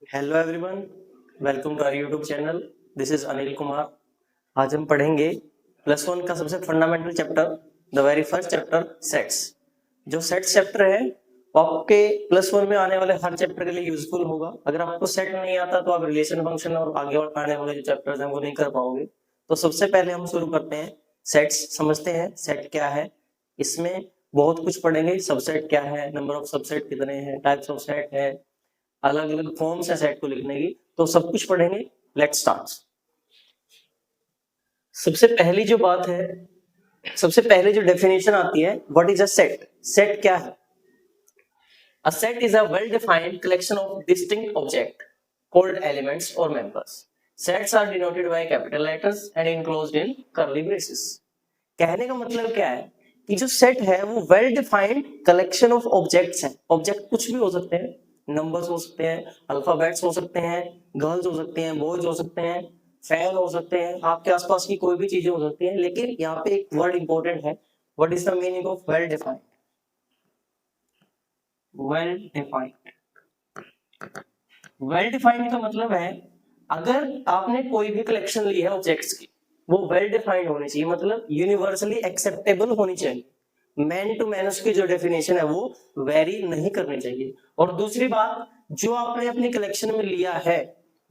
Hello everyone, welcome to our YouTube channel. This is Anil Kumar. आज हम पढ़ेंगे प्लस वन का सबसे fundamental chapter, the very first chapter, sets. जो सेट्स चैप्टर है वो आपके प्लस वन में आने वाले हर चैप्टर के लिए यूजफुल होगा। अगर आपको सेट नहीं आता तो आप रिलेशन फंक्शन और आगे आने वाले जो चैप्टर्स हैं वो नहीं कर पाओगे। तो सबसे पहले हम शुरू करते हैं, सेट्स समझते हैं सेट क्या है। इसमें बहुत कुछ पढ़ेंगे, सबसेट क्या है, नंबर ऑफ सबसेट कितने हैं, टाइप्स ऑफ सेट है, अलग अलग फॉर्म्स है सेट को लिखने की, तो सब कुछ पढ़ेंगे। Let's start. सबसे पहली जो बात है, सबसे पहले जो डेफिनेशन आती है, what is a set. Set क्या है? A set is a well defined collection of distinct object called elements और members. Sets are denoted by capital letters and enclosed in curly braces. कहने का मतलब क्या है कि जो सेट है वो well defined collection of objects है। ऑब्जेक्ट कुछ भी हो सकते हैं, नंबर्स हो सकते हैं, अल्फाबेट्स हो सकते हैं, गर्ल्स हो सकते हैं, बॉयज हो सकते हैं, फैन हो सकते हैं, आपके आसपास की कोई भी चीजें हो सकती हैं। लेकिन यहाँ पे एक वर्ड इंपॉर्टेंट है, what is the meaning of well defined? Well defined, well defined का मतलब है अगर आपने कोई भी कलेक्शन ली है ऑब्जेक्ट्स की, वो वेल डिफाइंड होनी चाहिए, मतलब यूनिवर्सली एक्सेप्टेबल होनी चाहिए। मैन टू मैन उसकी जो डेफिनेशन है वो वेरी नहीं करनी चाहिए। और दूसरी बात, जो आपने अपनी कलेक्शन में लिया है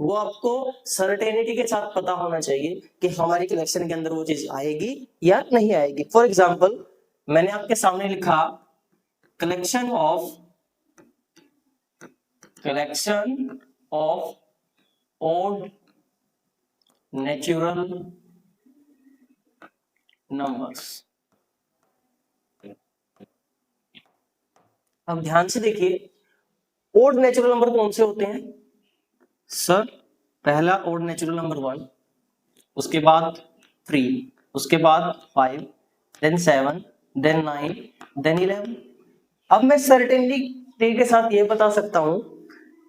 वो आपको सर्टेनिटी के साथ पता होना चाहिए कि हमारी कलेक्शन के अंदर वो चीज आएगी या नहीं आएगी। फॉर एग्जाम्पल, मैंने आपके सामने लिखा collection of odd natural numbers। अब ध्यान से देखिए, ओड नेचुरल नंबर कौन से होते हैं सर? पहला ओड नेचुरल नंबर 1, उसके बाद 3, उसके बाद 5, देन 7, देन 9, देन 11। अब मैं सर्टेनिटी के साथ ये बता सकता हूं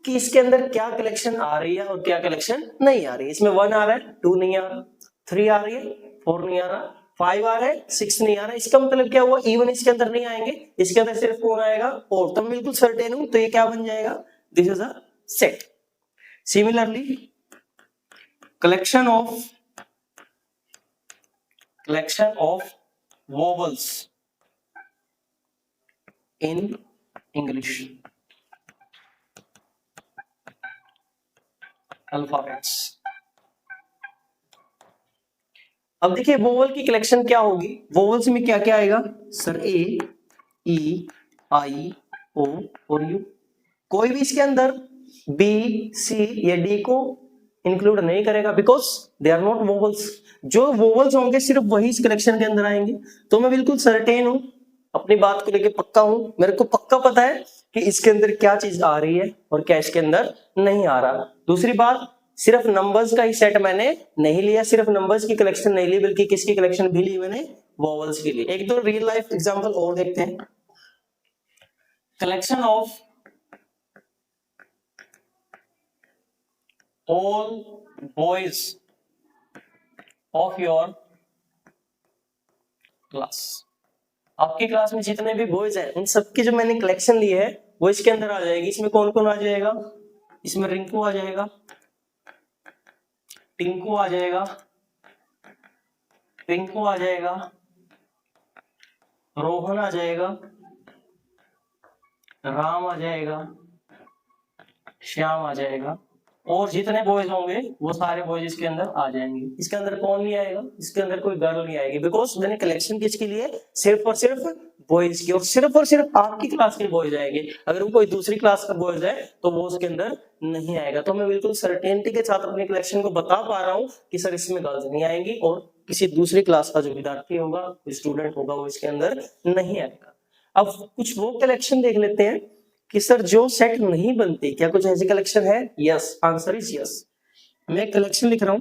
कि इसके अंदर क्या कलेक्शन आ रही है और क्या कलेक्शन नहीं आ रही है। इसमें 1 आ रहा है, 2 नहीं आ रहा, 3 आ रही है, 4 नहीं आ रहा, 5 आ रहा है, 6 नहीं आ रहा। इसका मतलब क्या हुआ? इवन इसके अंदर नहीं आएंगे, इसके अंदर सिर्फ कौन आएगा? और तो मैं बिल्कुल सर्टेन हूं, तो ये क्या बन जाएगा? This is a set. Similarly, collection of vowels in English, alphabets. अब देखिए वोवल की कलेक्शन क्या होगी, वोवल्स में क्या क्या आएगा सर? ए, ई, आई, ओ और यू। कोई भी इसके अंदर बी, सी या डी को इंक्लूड नहीं करेगा, because they are not vowels. जो वोवल्स होंगे सिर्फ वही इस कलेक्शन के अंदर आएंगे। तो मैं बिल्कुल सर्टेन हूं, अपनी बात को लेके पक्का हूं, मेरे को पक्का पता है कि इसके अंदर क्या चीज आ रही है और क्या इसके अंदर नहीं आ रहा। दूसरी बात, सिर्फ नंबर्स का ही सेट मैंने नहीं लिया, सिर्फ नंबर्स की कलेक्शन नहीं ली, बल्कि किसकी कलेक्शन भी ली मैंने? वोवल्स की ली। एक दो रियल लाइफ एग्जांपल और देखते हैं। Collection of all boys of your class। आपकी क्लास में जितने भी बॉयज हैं उन सबकी जो मैंने कलेक्शन ली है वो इसके अंदर आ जाएगी। इसमें कौन कौन आ जाएगा? इसमें रिंकू आ जाएगा, टिंकू आ जाएगा, पिंकू आ जाएगा, रोहन आ जाएगा, राम आ जाएगा, श्याम आ जाएगा, और जितने बॉयज होंगे वो सारे बॉयज इसके अंदर आ जाएंगे। इसके अंदर कौन नहीं आएगा? इसके अंदर कोई गर्ल नहीं आएगी, बिकॉज मैंने कलेक्शन किसके लिए? सिर्फ और सिर्फ बॉयज की, और सिर्फ आपकी क्लास के बॉयज आएंगे। अगर वो कोई दूसरी क्लास का बॉयज है तो वो उसके अंदर नहीं आएगा। तो मैं बिल्कुल सर्टेनिटी के साथ अपनी कलेक्शन को बता पा रहा हूँ कि सर इसमें गर्ल्स नहीं आएंगी, और किसी दूसरी क्लास का जो विद्यार्थी होगा, स्टूडेंट होगा, वो इसके अंदर नहीं आएगा। अब कुछ वो कलेक्शन देख लेते हैं कि सर जो सेट नहीं बनती, क्या कुछ ऐसी कलेक्शन है? Yes, answer is yes. मैं कलेक्शन लिख रहा हूं,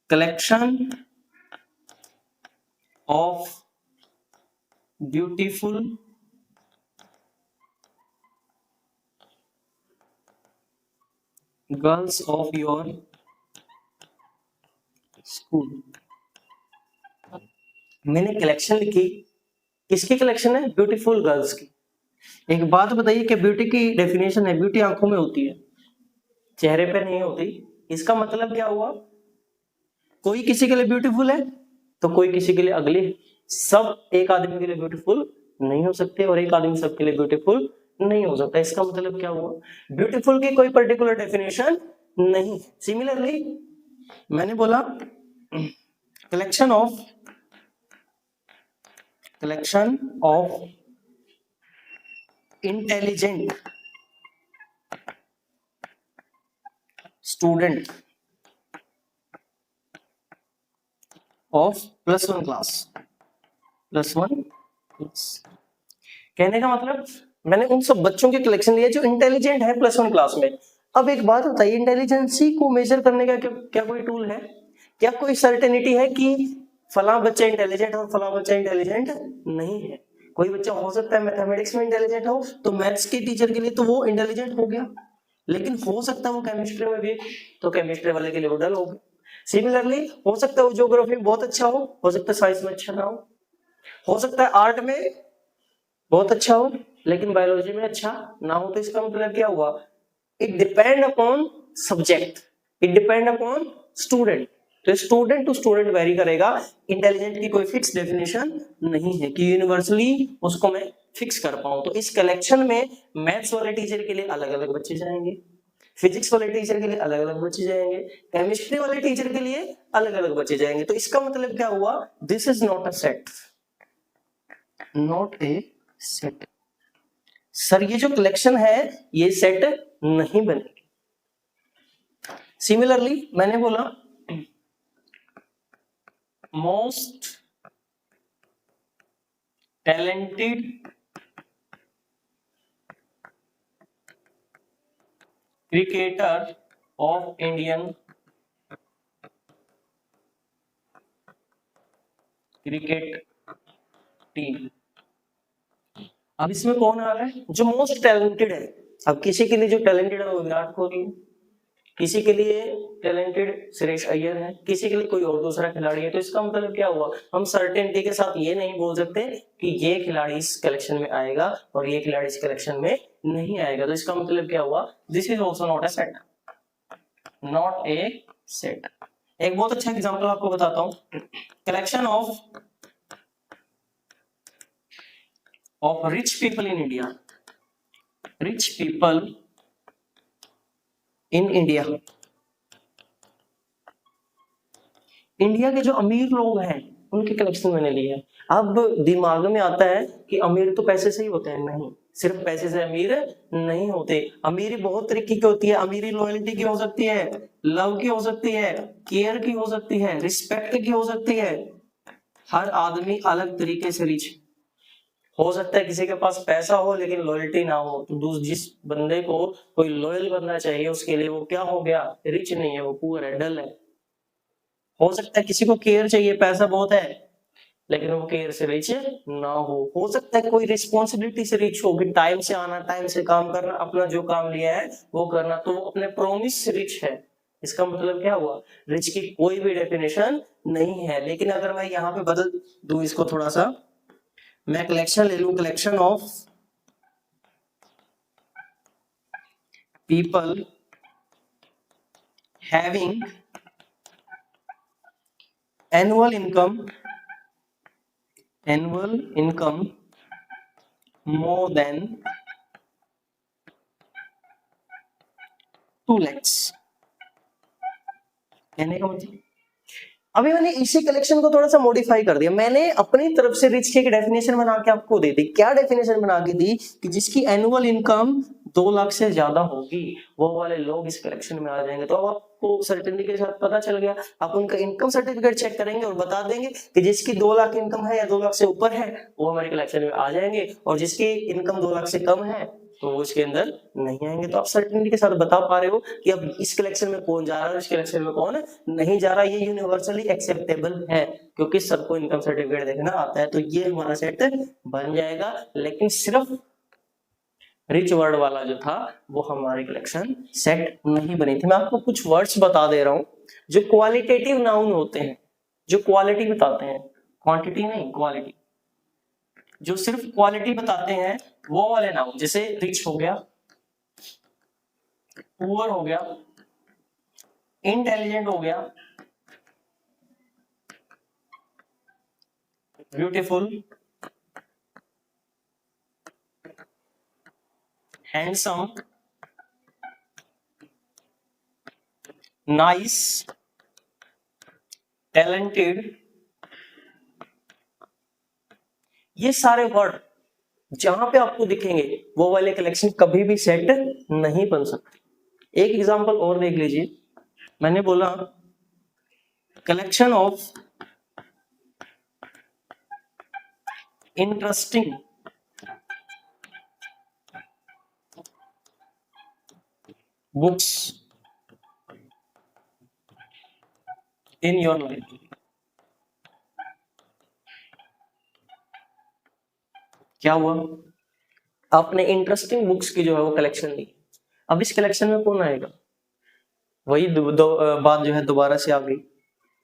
collection of beautiful girls of your school. मैंने कलेक्शन लिखी, किसकी कलेक्शन है? ब्यूटीफुल गर्ल्स की। एक बात बताइए कि ब्यूटी की डेफिनेशन है, ब्यूटी आंखों में होती है, चेहरे पे नहीं होती। इसका मतलब क्या हुआ, कोई किसी के लिए ब्यूटीफुल है तो कोई किसी के लिए अगली है। सब एक आदमी के लिए ब्यूटीफुल नहीं हो सकते और एक आदमी सबके लिए ब्यूटीफुल नहीं हो सकता। इसका मतलब क्या हुआ, ब्यूटीफुल की कोई पर्टिकुलर डेफिनेशन नहीं। सिमिलरली मैंने बोला collection of intelligent student of +1 class, +1 class. कहने का मतलब मैंने उन सब बच्चों के कलेक्शन लिए जो इंटेलिजेंट है +1 क्लास में। अब एक बात बताइए, इंटेलिजेंसी को मेजर करने का क्या कोई टूल है, क्या कोई सर्टेनिटी है कि फला बच्चा इंटेलिजेंट और फला बच्चा इंटेलिजेंट नहीं है। कोई बच्चा हो सकता है मैथमेटिक्स में इंटेलिजेंट हो तो मैथ्स के टीचर के लिए तो वो इंटेलिजेंट हो गया, लेकिन हो सकता है वो केमिस्ट्री में भी तो केमिस्ट्री वाले के लिए वो डल हो गया। सिमिलरली हो सकता है वो ज्योग्राफी में बहुत अच्छा हो सकता है साइंस में अच्छा ना हो सकता है आर्ट में बहुत अच्छा हो लेकिन बायोलॉजी में अच्छा ना हो। तो इसका मतलब क्या हुआ, it depend upon subject, it depend upon student. तो स्टूडेंट टू स्टूडेंट वेरी करेगा। इंटेलिजेंट की कोई फिक्स डेफिनेशन नहीं है कि यूनिवर्सली उसको मैं फिक्स कर पाऊं। तो इस कलेक्शन में मैथ्स वाले टीचर के लिए अलग अलग बच्चे जाएंगे, फिजिक्स वाले टीचर के लिए अलग अलग बच्चे जाएंगे, केमिस्ट्री वाले टीचर के लिए अलग अलग बच्चे जाएंगे। तो इसका मतलब क्या हुआ, this is not a set, not a set. Sir ये जो कलेक्शन है ये सेट नहीं बनेगी। सिमिलरली मैंने बोला most talented cricketer of Indian cricket team. अब इसमें कौन आ रहा है, जो मोस्ट टैलेंटेड है। अब किसी के लिए जो टैलेंटेड है वो विराट कोहली है, किसी के लिए टैलेंटेड सुरेश अय्यर है, किसी के लिए कोई और दूसरा खिलाड़ी है। तो इसका मतलब क्या हुआ, हम सर्टेनिटी के साथ ये नहीं बोल सकते कि ये खिलाड़ी इस कलेक्शन में आएगा और ये खिलाड़ी इस कलेक्शन में नहीं आएगा। तो इसका मतलब क्या हुआ, this is also not a set, not a set. एक बहुत अच्छा एग्जांपल आपको बताता हूं, collection of rich people in India, rich people in India. India के जो अमीर लोग हैं उनके कलेक्शन मैंने लिए हैं। अब दिमाग में आता है कि अमीर तो पैसे से ही होते हैं, नहीं, सिर्फ पैसे से अमीर नहीं होते। अमीरी बहुत तरीके की होती है। अमीरी लॉयल्टी की हो सकती है, लव की हो सकती है, केयर की हो सकती है, रिस्पेक्ट की हो सकती है। हर आदमी अलग तरीके से रिच हो सकता है। किसी के पास पैसा हो लेकिन लॉयल्टी ना हो, तो जिस बंदे को कोई लॉयल बनना चाहिए उसके लिए वो क्या हो गया, रिच नहीं है, वो पुअर है, डल है। हो सकता है किसी को केयर चाहिए, पैसा बहुत है लेकिन वो केयर से रिच ना हो सकता है कोई रिस्पॉन्सिबिलिटी से रिच हो कि टाइम से आना, टाइम से काम करना, अपना जो काम लिया है वो करना, तो वो अपने प्रोमिस से रिच है। इसका मतलब क्या हुआ, रिच की कोई भी डेफिनेशन नहीं है। लेकिन अगर मैं यहाँ पे बदल दूं इसको थोड़ा सा, मैं कलेक्शन ले लूं, collection of people having annual income more than 2 lakhs। कहने का मतलब अभी मैंने इसी कलेक्शन को थोड़ा सा मॉडिफाई कर दिया। मैंने अपनी तरफ से रिच की एक डेफिनेशन बना के आपको दे दी। क्या डेफिनेशन बना के दी कि जिसकी एनुअल इनकम 2 लाख से ज्यादा होगी वो वाले लोग इस कलेक्शन में आ जाएंगे। तो अब आपको सर्टेनिटी के साथ पता चल गया, आप उनका इनकम सर्टिफिकेट चेक करेंगे और बता देंगे कि जिसकी 2 लाख इनकम है या 2 लाख से ऊपर है वो हमारे कलेक्शन में आ जाएंगे, और जिसकी इनकम 2 लाख से कम है तो वो इसके अंदर नहीं आएंगे। तो आप सर्टेनिटी के साथ बता पा रहे हो कि अब इस कलेक्शन में कौन जा रहा है, इस कलेक्शन में कौन नहीं जा रहा। ये यूनिवर्सली एक्सेप्टेबल है क्योंकि सबको इनकम सर्टिफिकेट देखना आता है। तो ये हमारा सेट बन जाएगा। लेकिन सिर्फ रिच वर्ड वाला जो था वो हमारी कलेक्शन सेट नहीं बनी थी। मैं आपको कुछ वर्ड्स बता दे रहा हूं जो क्वालिटेटिव नाउन होते हैं, जो क्वालिटी बताते हैं, क्वांटिटी नहीं, क्वालिटी। जो सिर्फ क्वालिटी बताते हैं वो वाले नाउन, जैसे रिच हो गया, पुअर हो गया, इंटेलिजेंट हो गया, ब्यूटीफुल, हैंडसम, नाइस, टैलेंटेड, ये सारे वर्ड जहां पे आपको दिखेंगे वो वाले कलेक्शन कभी भी सेट नहीं बन सकते। एक एग्जांपल और देख लीजिए, मैंने बोला collection of interesting books in your life. क्या हुआ, आपने इंटरेस्टिंग बुक्स की जो है वो कलेक्शन ली, अब इस कलेक्शन में कौन आएगा? वही बात जो है दोबारा से आ गई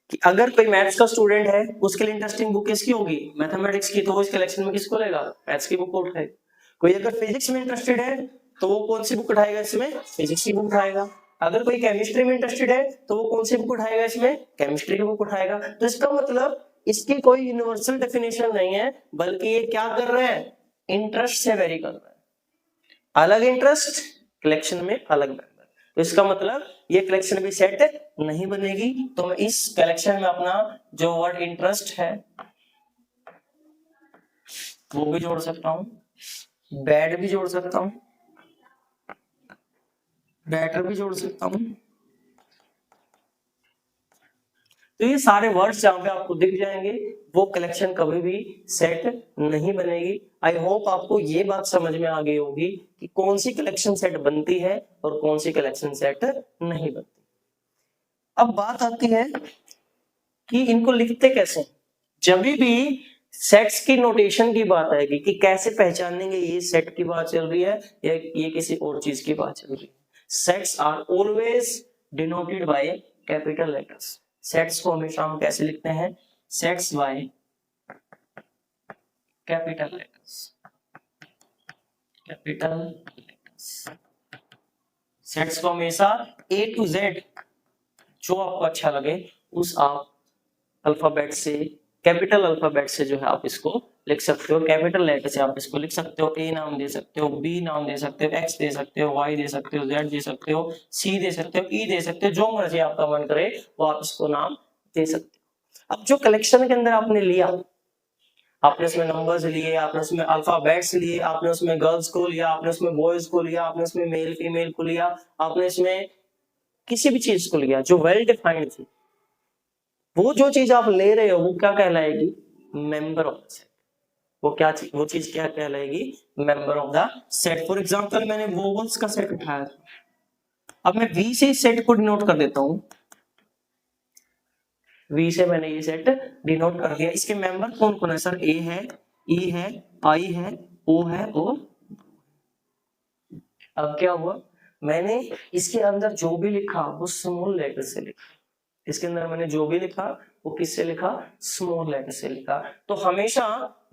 कि अगर कोई मैथ्स का स्टूडेंट है उसके लिए इंटरेस्टिंग बुक किसकी होगी? मैथमेटिक्स की, तो वो इस कलेक्शन में किसको लेगा? मैथ्स की बुक उठाएगा। कोई अगर फिजिक्स में इंटरेस्टेड है तो वो कौन सी बुक उठाएगा? इसमें फिजिक्स की बुक उठाएगा। अगर कोई केमिस्ट्री में इंटरेस्टेड है तो वो कौन सी बुक उठाएगा? इसमें केमिस्ट्री की बुक उठाएगा। तो इसका मतलब इसकी कोई यूनिवर्सल डेफिनेशन नहीं है, बल्कि ये क्या कर रहे हैं? इंटरेस्ट से वेरी कर रहा है। अलग इंटरेस्ट, कलेक्शन में अलग मेंबर। तो इसका मतलब ये कलेक्शन भी सेट नहीं बनेगी। तो मैं इस कलेक्शन में अपना जो वर्ड इंटरेस्ट है वो भी जोड़ सकता हूं, बैड भी जोड़ सकता हूं, बेटर भी जोड़ सकता हूं। तो ये सारे वर्ड्स जहां पे आपको दिख जाएंगे वो कलेक्शन कभी भी सेट नहीं बनेगी। आई होप आपको ये बात समझ में आ गई होगी कि कौन सी कलेक्शन सेट बनती है और कौन सी कलेक्शन सेट नहीं बनती। अब बात आती है कि इनको लिखते कैसे। जब भी सेट्स की नोटेशन की बात आएगी कि कैसे पहचानेंगे ये सेट की बात चल रही है या ये किसी और चीज की बात चल रही है, sets are always denoted by capital letters. Sets को हमेशा हम कैसे लिखते हैं? Sets by capital letters, capital letters. Sets को हमेशा A to Z जो आपको अच्छा लगे उस आप अल्फाबेट से, कैपिटल अल्फाबेट से जो है आप इसको लिख सकते हो। कैपिटल लेटर से आप इसको लिख सकते हो। A नाम दे सकते हो, B नाम दे सकते हो, X दे सकते हो, Y दे सकते हो, Z दे सकते हो, C दे सकते हो, E दे सकते हो, जो मर्जी आपका मन करे वो आप इसको नाम दे सकते हो। अब जो कलेक्शन के अंदर आपने लिया, आपने उसमें नंबर्स लिए, आपने उसमें अल्फाबेट्स लिए, आपने उसमें गर्ल्स को लिया, आपने उसमें बॉयज को लिया, आपने उसमें मेल फीमेल को लिया, आपने इसमें किसी भी चीज को लिया जो वेल डिफाइंड थी, वो जो चीज आप ले रहे हो वो क्या कहलाएगी? Member of the set. वो चीज क्या कहलाएगी? Member of the set. For example मैंने वोवल्स का सेट उठाया, अब मैं वी से इस सेट को डिनोट कर देता हूं। वी से मैंने ये सेट डिनोट कर दिया। इसके मेंबर कौन कौन है सर? ए है, ई है, आई है, ओ है, ओ। अब क्या हुआ, मैंने इसके अंदर जो भी लिखा वो स्मॉल लेटर से लिखा। इसके अंदर मैंने जो भी लिखा वो किससे लिखा? स्मॉल लेटर से लिखा। तो हमेशा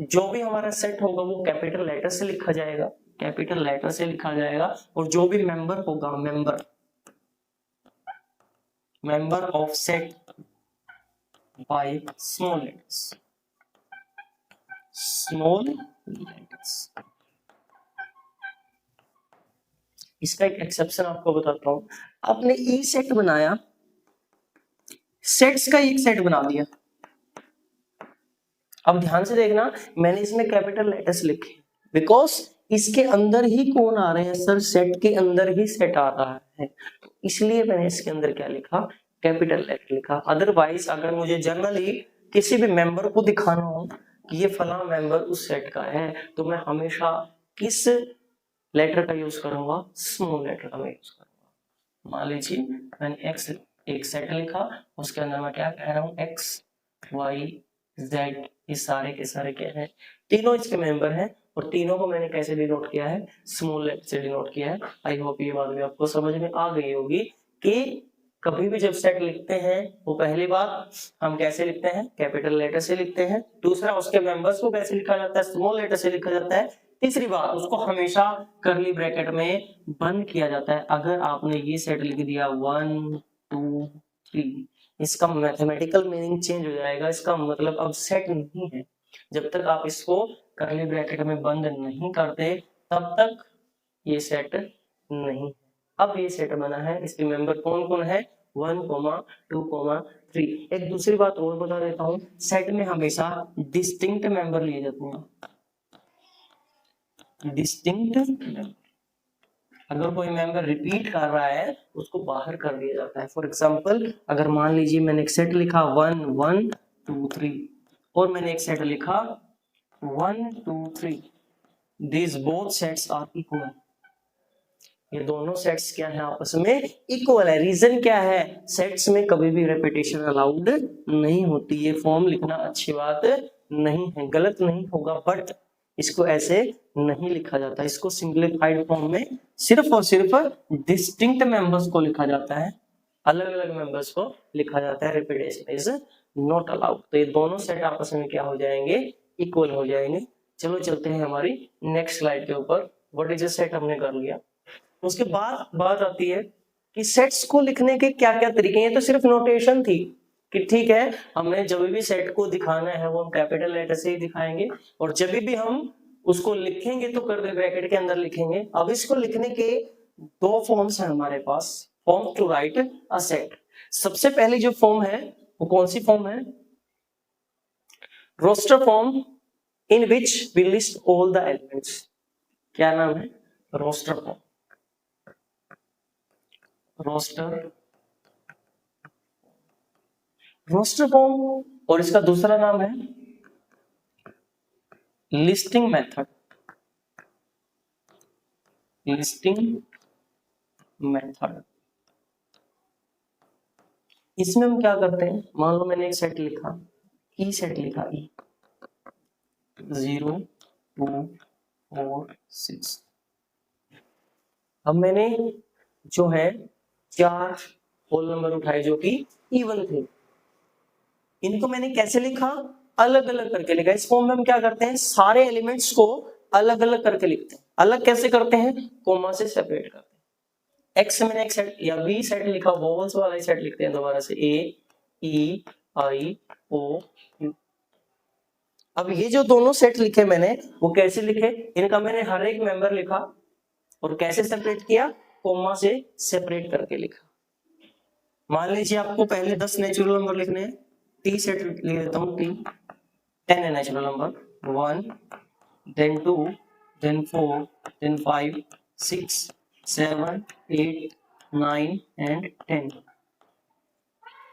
जो भी हमारा सेट होगा वो कैपिटल लेटर से लिखा जाएगा, कैपिटल लेटर से लिखा जाएगा। और जो भी मेंबर होगा, member of set by small letters, small letters. इसका एक एक्सेप्शन आपको बताता हूं। आपने ई सेट बनाया, सेट्स का एक सेट बना दिया। अब ध्यान से देखना, मैंने इसमें कैपिटल लेटर्स लिखे बिकॉज इसके अंदर ही कौन आ रहे हैं सर? सेट के अंदर ही सेट आ रहा है, तो इसलिए मैंने इसके अंदर क्या लिखा? कैपिटल लेटर लिखा। अदरवाइज अगर मुझे जनरली किसी भी मेंबर को दिखाना हो कि ये फला मेंबर उस सेट का है, तो मैं हमेशा किस लेटर का यूज करूंगा? स्मॉल लेटर का मैं यूज करूंगा। मान लीजिए मैंने एक्स एक सेट लिखा, उसके अंदर मैं क्या कह रहा हूँ? एक्स, वाई, जेड, ये सारे के सारे क्या है? तीनों इसके मेंबर हैं। और तीनों को मैंने कैसे डिनोट किया है? स्मॉल लेटर से डिनोट किया है। आई होप ये बात भी आपको समझ में आ गई होगी कि कभी भी जब सेट लिखते हैं वो पहली बात हम कैसे लिखते हैं, कैपिटल लेटर से लिखते हैं। दूसरा, उसके मेंबर्स को कैसे लिखा जाता है, स्मॉल लेटर से लिखा जाता है। तीसरी बात, उसको हमेशा कर्ली ब्रैकेट में बंद किया जाता है। अगर आपने ये सेट लिख दिया 1 2 3, इसका मैथमेटिकल मीनिंग चेंज हो जाएगा। इसका मतलब अब सेट नहीं है। जब तक आप इसको कर्ली ब्रैकेट में बंद नहीं करते तब तक ये सेट नहीं। अब ये सेट बना है, इसके मेंबर कौन कौन है, 1, 2, 3। एक दूसरी बात और बता देता हूँ, सेट में हमेशा डिस्टिंक्ट मेंबर लिए जाते हैं। डिस्टिंक्ट, अगर कोई मेंबर रिपीट कर रहा है उसको बाहर कर दिया जाता है। फॉर एग्जांपल, अगर मान लीजिए मैंने एक सेट लिखा 1 1 2 3 और मैंने एक सेट लिखा 1 2 3, these both sets are equal। ये दोनों सेट्स क्या है, आपस में इक्वल है। रीजन क्या है, सेट्स में कभी भी रेपिटेशन अलाउड नहीं होती। ये फॉर्म लिखना अच्छी बात नहीं है, गलत नहीं होगा, बट इसको ऐसे नहीं लिखा जाता। इसको सिंप्लीफाइड फॉर्म में सिर्फ और सिर्फ डिस्टिंक्ट मेंबर्स को लिखा जाता है, अलग अलग मेंबर्स को लिखा जाता है। Repetition is not allowed. तो ये दोनों सेट आपस में क्या हो जाएंगे, इक्वल हो जाएंगे। चलो चलते हैं हमारी नेक्स्ट स्लाइड के ऊपर। व्हाट इज अ सेट हमने कर लिया। उसके बाद बात आती है कि सेट्स को लिखने के क्या क्या तरीके हैं। ये तो सिर्फ नोटेशन थी कि ठीक है, हमने जब भी सेट को दिखाना है वो हम कैपिटल लेटर से ही दिखाएंगे, और जब भी हम उसको लिखेंगे तो कर्ली ब्रैकेट के अंदर लिखेंगे। अब इसको लिखने के दो फॉर्म्स हैं हमारे पास, form to write a set. सबसे पहली जो फॉर्म है वो कौन सी फॉर्म है, roster form, in which we list all the elements. क्या नाम है, रोस्टर फॉर्म। रोस्टर फॉर्म, और इसका दूसरा नाम है लिस्टिंग मेथड। लिस्टिंग मेथड, इसमें हम क्या करते हैं, मान लो मैंने एक सेट लिखा, ई सेट लिखा, ई 0 2 4 6। अब मैंने जो है 4 होल नंबर उठाए जो कि इवन थे। इनको मैंने कैसे लिखा, अलग अलग करके लिखा। इस फॉर्म में हम क्या करते हैं, सारे एलिमेंट्स को अलग अलग करके लिखते हैं। अलग कैसे करते हैं, कोमा से सेपरेट करते हैं। एक्स मैंने एक सेट या बी सेट लिखा, वोवल्स वाला ही सेट लिखते हैं दोबारा से, ए ई आई ओ यू। अब ये जो दोनों सेट लिखे मैंने वो कैसे लिखे, इनका मैंने हर एक मेंबर लिखा और कैसे सेपरेट किया, कोमा से सेपरेट करके लिखा। मान लीजिए आपको पहले 10 नेचुरल नंबर लिखने हैं, टी सेट लिख लेता हूँ, टी 10 है natural number, 1 then 2 then 4 then 5 6 7 8 9 and 10।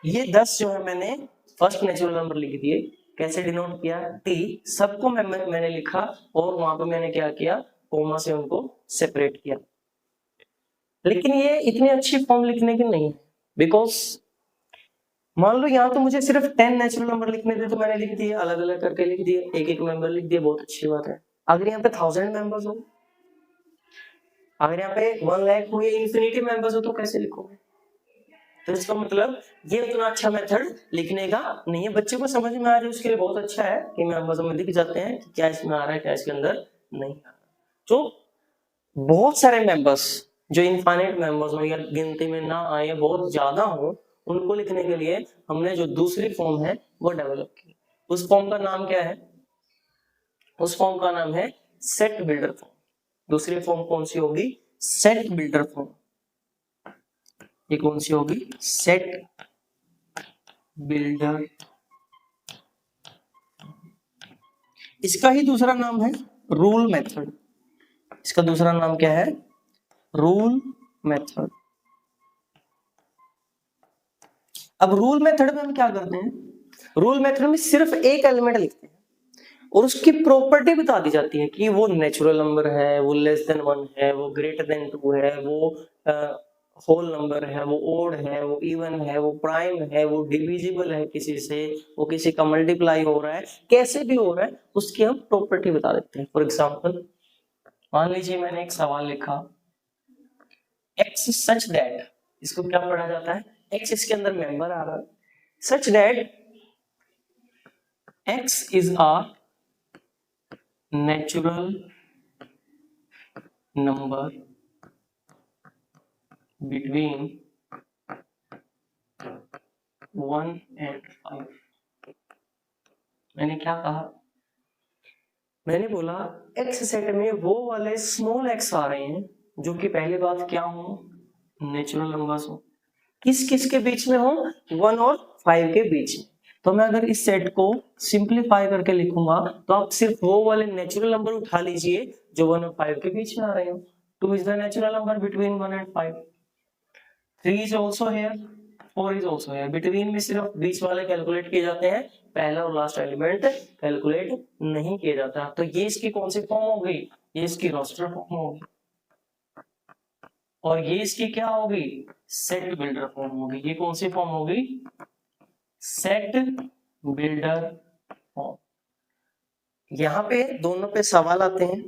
ये 10 जो है मैंने फर्स्ट नेचुरल नंबर लिख दिए। कैसे डिनोट किया, टी, सबको मैंने लिखा और वहां पे मैंने क्या किया, कोमा से उनको सेपरेट किया। लेकिन ये इतनी अच्छी फॉर्म लिखने की नहीं है, बिकॉज मान लो यहाँ तो मुझे सिर्फ 10 नेचुरल नंबर लिखने थे तो मैंने लिख दिए, अलग अलग करके लिख दिए, एक एक मेंबर लिख दिए, बहुत अच्छी बात है। अगर यहाँ पे 1000 मेंबर्स हो, अगर यहाँ पे 1 लाख हो या इन्फिनिटी मेंबर्स हो तो कैसे लिखोगे। तो इसका मतलब ये उतना अच्छा मेथड लिखने का नहीं है। बच्चे को समझ में आ रहा है उसके लिए बहुत अच्छा है कि मेंबर्स में दिख जाते हैं कि क्या इसमें आ रहा है क्या इसके अंदर नहीं आ रहा। तो बहुत सारे मेंबर्स जो इनफाइनाइट मेंबर्स हो या गिनती में ना आए, बहुत ज्यादा हो, उनको लिखने के लिए हमने जो दूसरी फॉर्म है वो डेवलप की। उस फॉर्म का नाम क्या है, उस फॉर्म का नाम है सेट बिल्डर फॉर्म। दूसरी फॉर्म कौन सी होगी, सेट बिल्डर फॉर्म। ये कौन सी होगी, सेट बिल्डर। इसका ही दूसरा नाम है रूल मेथड। इसका दूसरा नाम क्या है, रूल मेथड। अब रूल मेथड में हम क्या करते हैं, रूल मेथड में सिर्फ एक एलिमेंट लिखते हैं और उसकी प्रॉपर्टी बता दी जाती है कि वो नेचुरल नंबर है, वो लेस देन 1 है, वो ग्रेटर देन 2 है, वो होल नंबर है, वो ओड है, वो इवन है, वो प्राइम है, वो डिविजिबल है किसी से, वो किसी का मल्टीप्लाई हो रहा है, कैसे भी हो रहा है उसकी हम प्रॉपर्टी बता देते हैं। फॉर एग्जाम्पल, मान लीजिए मैंने एक सवाल लिखा, एक्स सच दैट, इसको क्या पढ़ा जाता है, x इसके अंदर मेंबर आ रहा है, such that x is a natural number between 1 and 5। मैंने क्या कहा? मैंने बोला x सेट में वो वाले स्मॉल x आ रहे हैं जो कि पहली बात क्या हो, नेचुरल नंबर्स हो, किस किस के बीच में हो, 1 और 5 के बीच में। तो मैं अगर इस सेट को सिंप्लीफाई करके लिखूंगा तो आप सिर्फ वो वाले नेचुरल नंबर उठा लीजिए जो 1 और 5 के बीच में आ रहे हो। 2 is the natural number between 1 and 5, 3 is also here, 4 is also here। Between में सिर्फ बीच वाले कैलकुलेट किए जाते हैं, पहला और लास्ट एलिमेंट कैलकुलेट नहीं किया जाता। तो ये इसकी कौन सी फॉर्म हो गई? ये इसकी रोस्टर फॉर्म होगी, और ये इसकी क्या होगी? सेट बिल्डर फॉर्म होगी। ये कौन सी फॉर्म होगी? Set builder form. यहाँ पे दोनों पे सवाल आते हैं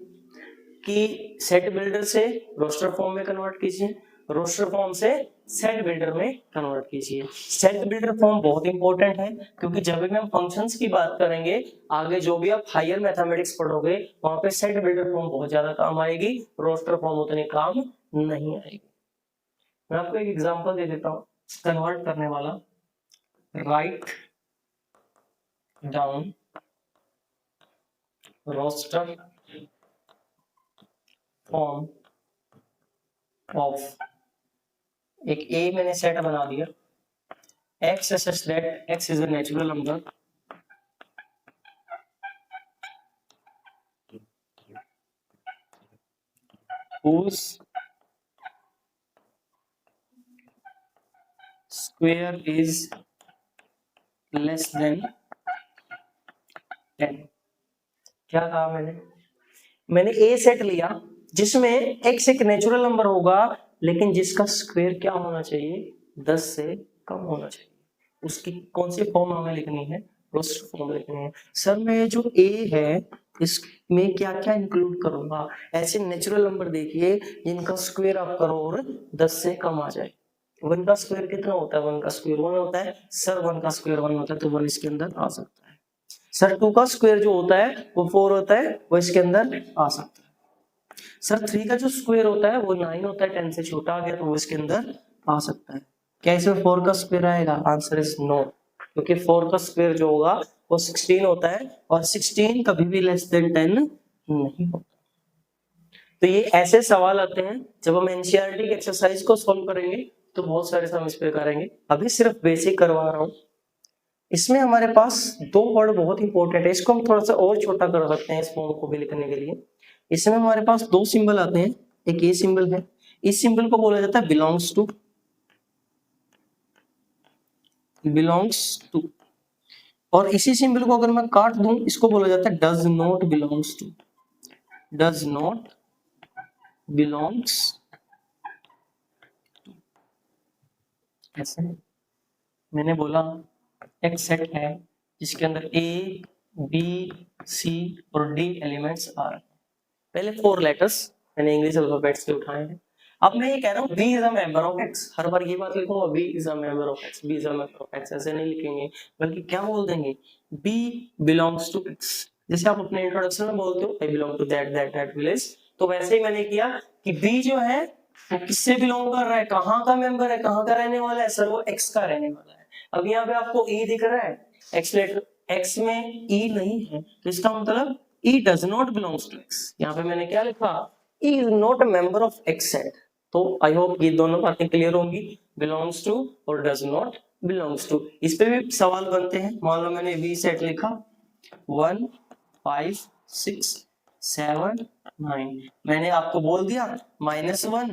कि सेट बिल्डर से रोस्टर फॉर्म में कन्वर्ट कीजिए, रोस्टर फॉर्म से सेट बिल्डर में कन्वर्ट कीजिए। सेट बिल्डर फॉर्म बहुत इंपॉर्टेंट है क्योंकि जब भी हम फंक्शंस की बात करेंगे आगे जो भी आप हायर मैथमेटिक्स पढ़ोगे वहां पे सेट बिल्डर फॉर्म बहुत ज्यादा काम आएगी, रोस्टर फॉर्म उतनी काम नहीं आएगी। मैं आपको एक एग्जांपल दे देता हूं कन्वर्ट करने वाला। Write down roster form of एक ए मैंने सेट बना दिया, x such that x is a natural number whose square is less than 10। क्या कहा मैंने ए सेट लिया जिसमें x एक नेचुरल नंबर होगा लेकिन जिसका स्क्वायर क्या होना चाहिए? 10 से कम होना चाहिए। उसकी कौन सी फॉर्म हमें लिखनी है? रोस्टर फॉर्म लिखनी है। सर मैं जो a है इसमें क्या क्या इंक्लूड करूंगा? ऐसे नेचुरल नंबर देखिए जिनका स्क्वायर आप करो और 10 से कम आ जाए। 1 का स्क्वायर कितना होता है? 1 का स्क्वायर 1 होता है। सर 1 का स्क्वायर 1 होता है तो 1 इसके अंदर आ सकता है। सर 2 का स्क्वायर जो होता है वो 4 होता है, वो इसके अंदर आ सकता है। सर 3 का जो स्क्वायर होता है वो 9 होता है, 10 से छोटा आ गया तो वो इसके अंदर आ सकता है। क्या इसमें 4 का स्क्वायर आएगा? आंसर इज नो, क्योंकि 4 का स्क्वायर जो होगा वो 16 होता है और 16 कभी भी लेस देन 10 नहीं होता। तो ये ऐसे सवाल आते हैं जब हम एनसीईआरटी के एक्सरसाइज को सॉल्व करेंगे तो बहुत सारे सम इस पे करेंगे। अभी सिर्फ बेसिक करवा रहा हूँ। इसमें हमारे पास 2 वर्ड बहुत इंपॉर्टेंट है, इसको हम थोड़ा सा और छोटा कर सकते हैं इस फॉर्म को भी लिखने के लिए। इसमें हमारे पास 2 सिंबल आते हैं, एक ये सिंबल है, इस सिंबल को बोला जाता है बिलोंग्स टू, और इसी सिंबल को अगर मैं काट दूं इसको बोला जाता है डज नॉट बिलोंग्स टू। ऐसे मैंने बोला एक सेट है जिसके अंदर ए बी सी और डी एलिमेंट्स आ रहे हैं। पहले 4 लेटर्स मैंने इंग्लिश अल्फाबेट से उठाए हैं। अब मैं ये कह रहा हूँ B is a member of X, हर बार ये बात लिखूंगा B is a member of X, B is a member of X, ऐसे नहीं लिखेंगे बल्कि क्या बोल देंगे? B belongs to X। जैसे आप अपने इंट्रोडक्शन में बोलते हो I belong to that village, तो वैसे ही मैंने किया कि B जो है वो किससे बिलोंग कर रहा है, कहाँ का मेंबर है, कहाँ का रहने वाला है? सर वो X का रहने वाला है। अब यहाँ पे आपको E दिख रहा है, X लेटर X में E नहीं है तो इसका मतलब E does not belongs to X। यहाँ पे मैंने क्या लिखा? E is not a member of X set। तो आई होप ये दोनों बातें क्लियर होंगी, बिलोंग्स टू और डज नॉट बिलोंग्स टू। इस पे भी सवाल बनते हैं। मान लो मैंने V सेट लिखा 1 5 6 7 9, मैंने आपको बोल दिया -1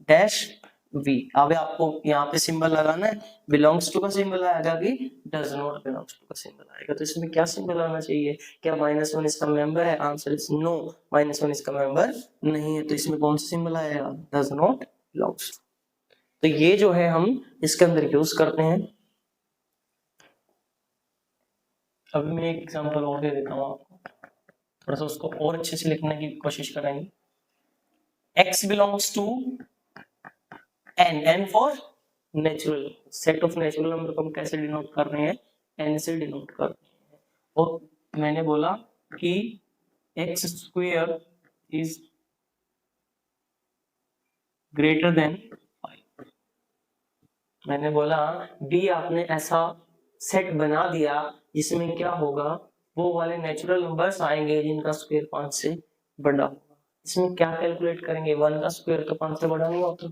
डैश V। अब आपको यहाँ पे सिंबल लगाना है, बिलोंग्स टू का सिंबल आएगा कि डज नॉट बिलोंग्स टू का सिंबल आएगा। तो इसमें क्या सिंबल आना चाहिए? क्या -1 इसका मेंबर है? आंसर इज नो, -1 इसका मेंबर नहीं है। तो इसमें कौन सा सिंबल आएगा? Does not belongs to. तो ये जो है हम इसके अंदर यूज करते हैं। अभी मैं एक एग्जांपल और दे देता हूँ आपको, थोड़ा सा उसको और अच्छे से लिखने की कोशिश करेंगे। X belongs to N, N for natural set of natural number को हम कैसे डिनोट कर रहे हैं, n से डिनोट कर रहे हैं। और मैंने बोला कि x square is greater than 5। मैंने बोला b आपने ऐसा सेट बना दिया जिसमें क्या होगा, वो वाले नेचुरल नंबर्स आएंगे जिनका स्क्वायर 5 से बड़ा होगा। इसमें क्या कैलकुलेट करेंगे, 1 का स्क्वायर तो 5 से बड़ा नहीं होता,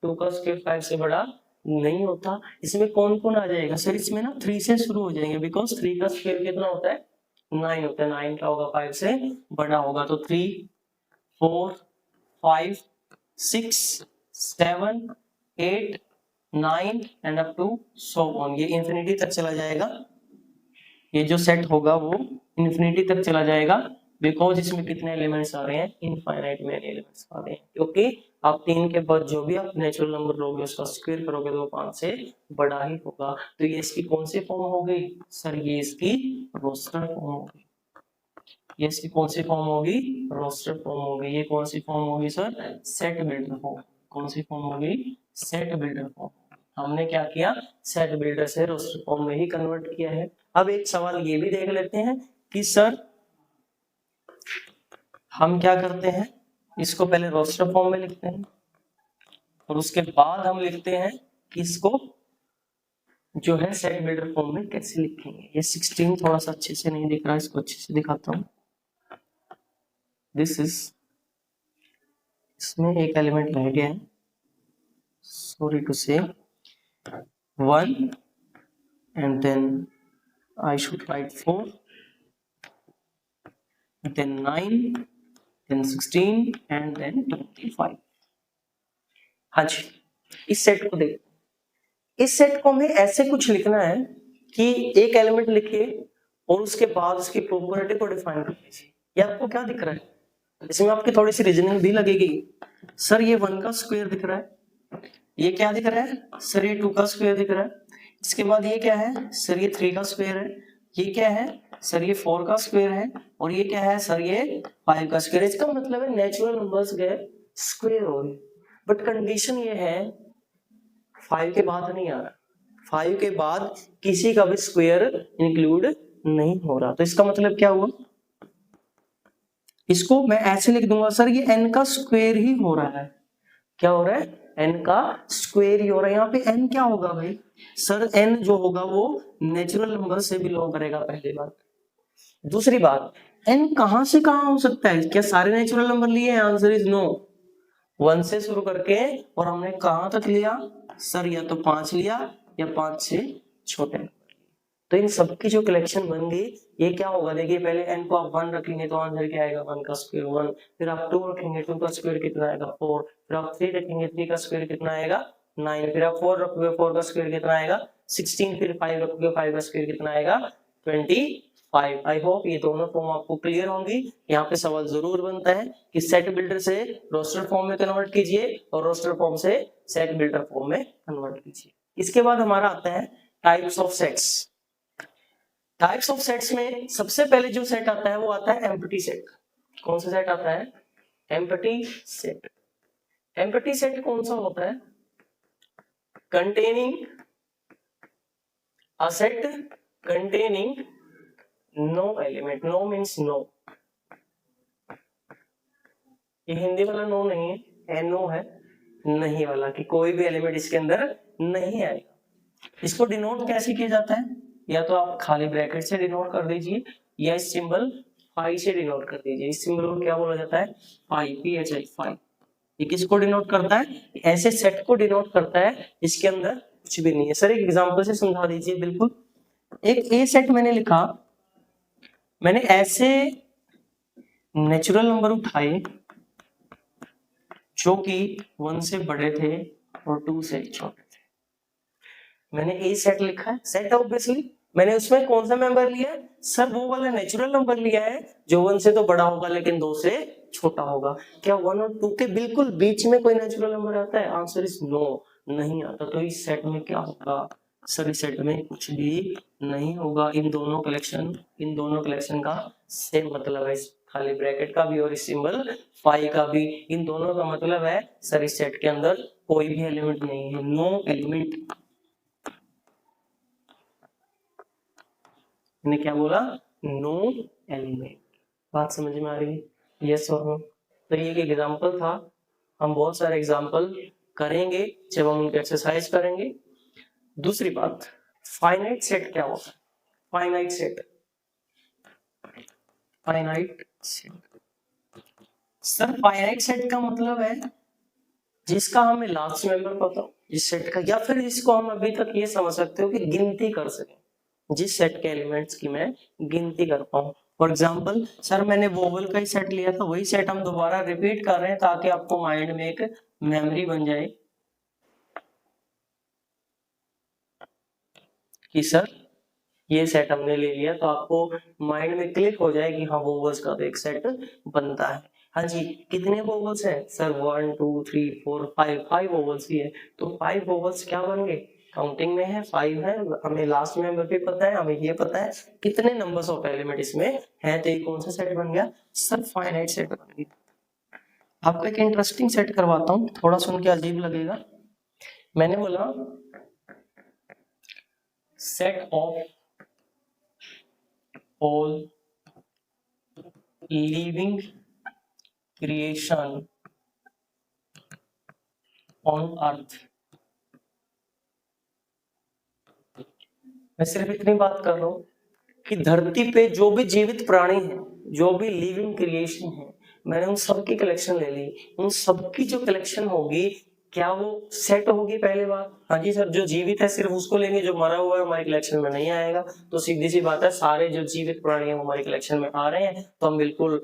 2 का स्क्वायर 5 से बड़ा नहीं होता। इसमें कौन कौन आ जाएगा सर, इसमें ना 3 से शुरू हो जाएंगे, बिकॉज 3 का स्क्वायर कितना होता है, 9 होता है। 9 क्या होगा, 5 से बड़ा होगा। तो 3, 4, 5, 6, 7, 8, 9 and up to so on, ये इंफिनिटी तक चला जाएगा। ये जो सेट होगा वो इंफिनिटी तक चला जाएगा, बिकॉज इसमें कितने एलिमेंट्स आ रहे हैं, इनफाइनाइट में एलिमेंट्स आ रहे हैं। क्योंकि आप 3 के बाद जो भी आप नेचुरल नंबर लोगे उसका स्क्वायर करोगे तो 5 से बड़ा ही होगा। तो ये इसकी कौन सी फॉर्म हो गई सर, ये इसकी रोस्टर फॉर्म होगी। ये इसकी कौन सी फॉर्म होगी, रोस्टर फॉर्म होगी। ये कौन सी फॉर्म होगी सर, सेट बिल्डर फॉर्म। कौन सी फॉर्म होगी, सेट बिल्डर फॉर्म। हमने क्या किया, सेट बिल्डर से रोस्टर फॉर्म में ही कन्वर्ट किया है। अब एक सवाल ये भी देख लेते हैं कि सर हम क्या करते हैं, इसको पहले रोस्टर फॉर्म में लिखते हैं और उसके बाद हम लिखते हैं कि इसको जो है सेट बिल्डर फॉर्म में कैसे लिखेंगे। ये 16 थोड़ा सा अच्छे से नहीं दिख रहा, इसको अच्छे से दिखाता हूँ। दिस इज, इसमें एक एलिमेंट रह गया है, सॉरी टू से, 1 and then I should write 4, then 9, then 16 and then 25। हाँ जी, इस सेट को देखो, इस सेट को हमें ऐसे कुछ लिखना है कि एक एलिमेंट लिखिए और उसके बाद उसकी प्रॉपर्टी को डिफाइन कर लीजिए। ये आपको क्या दिख रहा है, इसमें आपकी थोड़ी सी रीजनिंग भी लगेगी। सर ये 1 का स्क्वायर दिख रहा है, ये क्या दिख रहा है सर, ये 2 का स्क्वायर दिख रहा है। इसके बाद ये क्या है सर, ये 3 का स्क्वायर है। ये क्या है सर, ये 4 का स्क्वायर है। और ये क्या है सर, ये 5 का स्क्वायर है। इसका मतलब है नेचुरल नंबर्स के स्क्वायर हो रहे, बट कंडीशन ये है 5 के बाद नहीं आ रहा, 5 के बाद किसी का भी स्क्वायर इंक्लूड नहीं हो रहा। तो इसका मतलब क्या हुआ, इसको मैं ऐसे लिख दूंगा सर, ये n का स्क्वायर ही हो रहा है। क्या हो रहा है, n का स्क्वायर ही हो रहा है। यहाँ पे n क्या होगा भाई सर, n जो होगा वो नेचुरल नंबर से बिलोंग करेगा, पहली बात। दूसरी बात, n कहां से कहां हो सकता है, क्या सारे नेचुरल नंबर लिए हैं, आंसर इज नो। 1 से शुरू करके और हमने कहां तक लिया सर, या तो 5 लिया या 5 से छोटे। तो इन सबकी जो कलेक्शन बन गई, ये क्या होगा देखिए, पहले n को आप 1 रखेंगे तो आंसर क्या आएगा, 1 का स्क्वायर 1। फिर आप 2 रखेंगे, 2 का स्क्वायर कितना आएगा 4। फिर आप 3 रखेंगे, 3 का स्क्वायर कितना आएगा 9। फिर आप 4 रखोगे, 4 का स्क्वायर कितना आएगा 16। फिर 5 रखोगे, 5 का स्क्वायर कितना आएगा 25। आई होप ये दोनों फॉर्म आपको क्लियर होंगी। यहाँ पे सवाल जरूर बनता है कि सेट बिल्डर से रोस्टर फॉर्म में कन्वर्ट कीजिए और रोस्टर फॉर्म से सेट बिल्डर फॉर्म में कन्वर्ट कीजिए। इसके बाद हमारा आता है types of sets. Types of sets में सबसे पहले जो सेट आता है वो आता है एम्प्टी सेट। कौन सा सेट आता है, एम्प्टी सेट। एम्प्टी सेट कौन सा होता है, containing a set containing no element. No means no, ये हिंदी वाला नो नहीं है, एनो है, नहीं वाला, कि कोई भी एलिमेंट इसके अंदर नहीं आएगा। इसको डिनोट कैसे किया जाता है, या तो आप खाली ब्रैकेट से डिनोट कर दीजिए या इस सिंबल फाई से डिनोट कर दीजिए। इस सिंबल को क्या बोला जाता है, फाई, PHI, फाई। ये किसको डिनोट करता है, ऐसे सेट को डिनोट करता है इसके अंदर कुछ भी नहीं है। सर एक एग्जांपल से समझा दीजिए। बिल्कुल, एक ए सेट मैंने लिखा, मैंने ऐसे नेचुरल नंबर उठाए जो कि 1 से बड़े थे और 2 से छोटे थे। मैंने ए सेट लिखा है, सेट ऑब्वियसली मैंने उसमें कौन सा मेंबर लिया है सर, वो वाला नेचुरल नंबर लिया है जो 1 से तो बड़ा होगा लेकिन 2 से छोटा होगा। क्या 1 और 2 के बिल्कुल बीच में कोई नेचुरल नंबर आता है, आंसर इज नो, नहीं आता। तो इस सेट में क्या होगा सर, इस सेट में कुछ भी नहीं होगा। इन दोनों कलेक्शन का सेम मतलब है, खाली ब्रैकेट का भी और इस सिंबल फाई का भी। इन दोनों का मतलब है सर इस सेट के अंदर कोई भी एलिमेंट नहीं है, नो एलिमेंट। मैंने क्या बोला? No element. बात समझ में आ रही है? यस और नो। तो ये एक एग्जांपल था, हम बहुत सारे एग्जांपल करेंगे जब हम उनकी एक्सरसाइज करेंगे। दूसरी बात, फाइनाइट सेट क्या होता है? Finite set, finite set sir finite set का मतलब है जिसका हमें लास्ट मेंबर पता हो इस सेट का, या फिर जिसको हम अभी तक ये समझ सकते हो कि गिनती कर सके, जिस सेट के एलिमेंट्स की मैं गिनती कर पाऊं। फॉर एग्जाम्पल सर मैंने वोवल का ही सेट लिया था, वही सेट हम दोबारा रिपीट कर रहे हैं ताकि आपको माइंड में एक मेमोरी बन जाए कि सर ये सेट हमने ले लिया, तो आपको माइंड में क्लिक हो जाए कि हाँ वोवल्स का तो एक सेट बनता है। हाँ जी, कितने वोवल्स हैं सर? 1 2 3 4 5 वोवल्स ही है, तो 5 वोवल्स क्या बन गए? काउंटिंग में है 5 है, हमें लास्ट मेंबर भी पता है, हमें ये पता है कितने नंबर्स ऑफ एलिमेंट इसमें है, तो ये कौन सा सेट बन गया सर? फाइनाइट सेट बन गया। आपको एक इंटरेस्टिंग सेट करवाता हूँ, थोड़ा सुन के अजीब लगेगा। मैंने बोला set of all living creation on earth। मैं सिर्फ इतनी बात कर रहा हूं कि धरती पे जो भी जीवित प्राणी हैं, जो भी लिविंग क्रिएशन है, मैंने उन सबकी कलेक्शन ले ली। उन सबकी जो कलेक्शन होगी क्या वो सेट होगी? पहले बात, हाँ जी सर, जो जीवित है सिर्फ उसको लेंगे, जो मरा हुआ है हमारी कलेक्शन में नहीं आएगा। तो सीधी सी बात है, सारे जो जीवित प्राणी है हमारी कलेक्शन में आ रहे हैं, तो हम बिल्कुल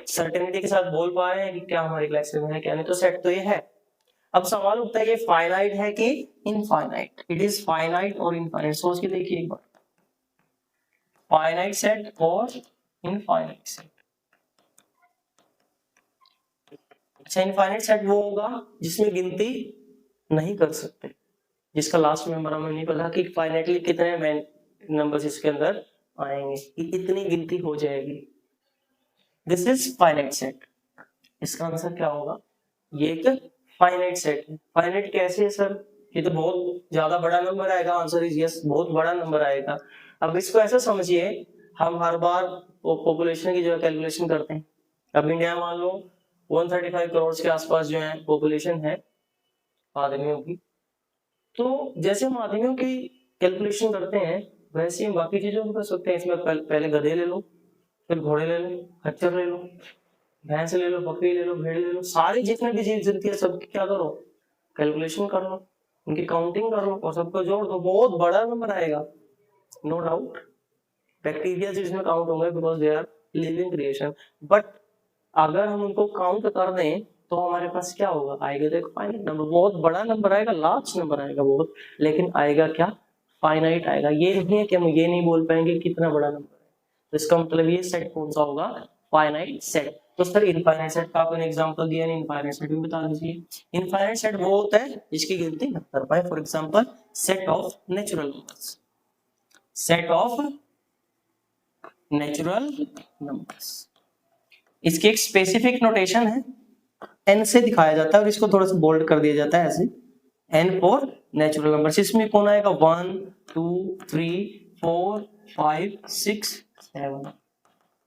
सर्टेनिटी के साथ बोल पा रहे हैं कि क्या हमारी कलेक्शन में है क्या नहीं, तो सेट तो ये है। अब सवाल उठता है कि फाइनाइट है कि इनफाइनाइट? इट इज फाइनाइट और इनफाइनाइट, सोच के देखिए एक बार, फाइनाइट सेट और इनफाइनाइट सेट। अच्छा, इनफाइनाइट सेट वो होगा जिसमें गिनती नहीं कर सकते, जिसका लास्ट मेंबर हमें नहीं पता कि फाइनाइटली कितने नंबर्स इसके अंदर आएंगे, कि इतनी गिनती हो जाएगी। This is finite set. इसका आंसर क्या होगा? ये एक फाइनाइट सेट है। फाइनाइट कैसे है सर? ये तो बहुत ज्यादा बड़ा नंबर आएगा। आंसर इज यस, बहुत बड़ा नंबर आएगा। अब इसको ऐसा समझिए, हम हर बार पॉपुलेशन की जो कैलकुलेशन करते हैं, अब इंडिया मान लो 135 करोड़ के आसपास जो है पॉपुलेशन है आदमियों की, तो जैसे हम आदमियों की कैलकुलेशन करते हैं वैसे हम बाकी चीजों को कर सकते हैं। इसमें पहले गधे ले लो, फिर घोड़े ले लो, खच्चर ले लो, भैंस ले लो, बकरी ले लो, भेड़ ले लो, सारी जितने भी जीव जंतु है सबकी क्या करो? कैलकुलेशन कर लो, उनकी काउंटिंग कर लो और सबको जोड़ दो, बहुत बड़ा नंबर आएगा, नो डाउट। बैक्टीरिया जिसमें काउंट होंगे because they are living creation, but अगर हम उनको काउंट कर दें तो हमारे पास क्या होगा? आएगा तो एक फाइनाइट नंबर, बहुत बड़ा नंबर आएगा, लार्ज नंबर आएगा बहुत, लेकिन आएगा क्या? फाइनाइट आएगा। ये नहीं है कि हम ये नहीं बोल पाएंगे कितना बड़ा नंबर है, तो इसका मतलब ये सेट कौन सा होगा? Finite set. तो सर इनफाइनाइट सेट का आपने एग्जांपल दिया, नहीं इनफाइनाइट सेट भी बता दीजिए। इनफाइनाइट सेट वो होता है जिसकी गिनती न कर पाए। For example set of natural numbers, set of natural numbers. इसकी एक स्पेसिफिक नोटेशन है, n से दिखाया जाता है और इसको थोड़ा सा बोल्ड कर दिया जाता है ऐसे, n फॉर नेचुरल नंबर्स। इसमें कौन आएगा? 1 2 3 4 5 6 7।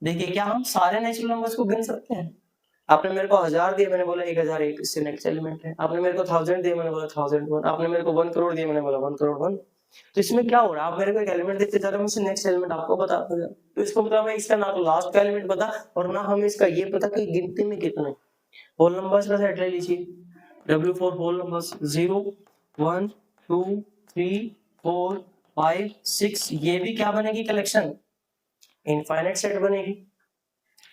देखिए क्या हम सारे नेचुरल नंबर्स को गिन सकते हैं? आपने मेरे को 1000 दिए, मैंने बोला 1001, इससे नेक्स्ट एलिमेंट है। आपने मेरे को 1000 दिए, मैंने बोला 1001। आपने मेरे को 1 करोड़ दिए, मैंने बोला 1 करोड़ 1। तो इसमें क्या हो रहा है? आप मेरे को एक एलिमेंट देते जा रहे हो, मुझसे नेक्स्ट एलिमेंट आपको बताता जा, तो इसको मतलब हमें इसका ना तो लास्ट का एलिमेंट पता और ना हमें इसका ये पता कि गिनती में कितने होल नंबर्स का सेट ले लीजिए। W4 होल नंबर्स 0 1 2 3 4 5 6, ये भी क्या बनेगी? कलेक्शन, इनफाइनाइट सेट बनेगी।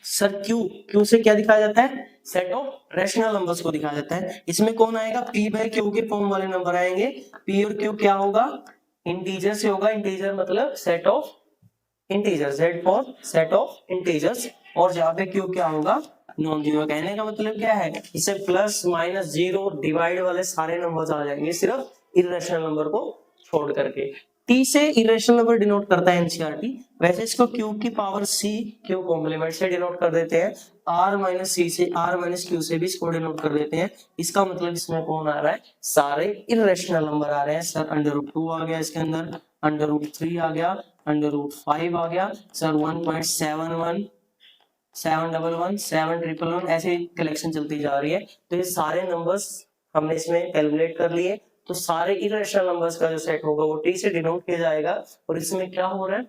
सर क्यू से क्या दिखाया जाता है? सेट ऑफ रैशनल नंबर्स को दिखाया जाता है। इसमें कौन आएगा? पी बाय क्यू के फॉर्म वाले नंबर आएंगे। पी और क्यू क्या होगा? इंटीजर से होगा। इंटीजर मतलब set of integer, Z for set of integers, और जहां पे क्यू क्या होगा? Non zero. कहने का मतलब क्या है? इसे प्लस माइनस जीरो डिवाइड वाले सारे नंबर्स आ जाएंगे, सिर्फ इरेशनल नंबर को छोड़ करके। टी से इरेशनल नंबर डिनोट करता है एनसीईआरटी, वैसे इसको क्यूब की पावर सी क्यूब कॉम्प्लीमेंट से डिनोट कर देते हैं, आर माइनस सी से आर माइनस क्यू से भी इसको डिनोट कर देते हैं। इसका मतलब इसमें कौन आ रहा है, सारे इरेशनल नंबर आ रहे हैं सर। √2 आ गया इसके अंदर, √3 आ गया, √5 आ गया सर, 1.71 711 711 ऐसे कलेक्शन चलती जा रही है। तो ये सारे नंबर्स हमने इसमें कैलकुलेट कर लिए। तो सारे इरेशनल नंबर्स का जो सेट होगा वो टी से डिनोट किया जाएगा। और इसमें क्या हो रहा है,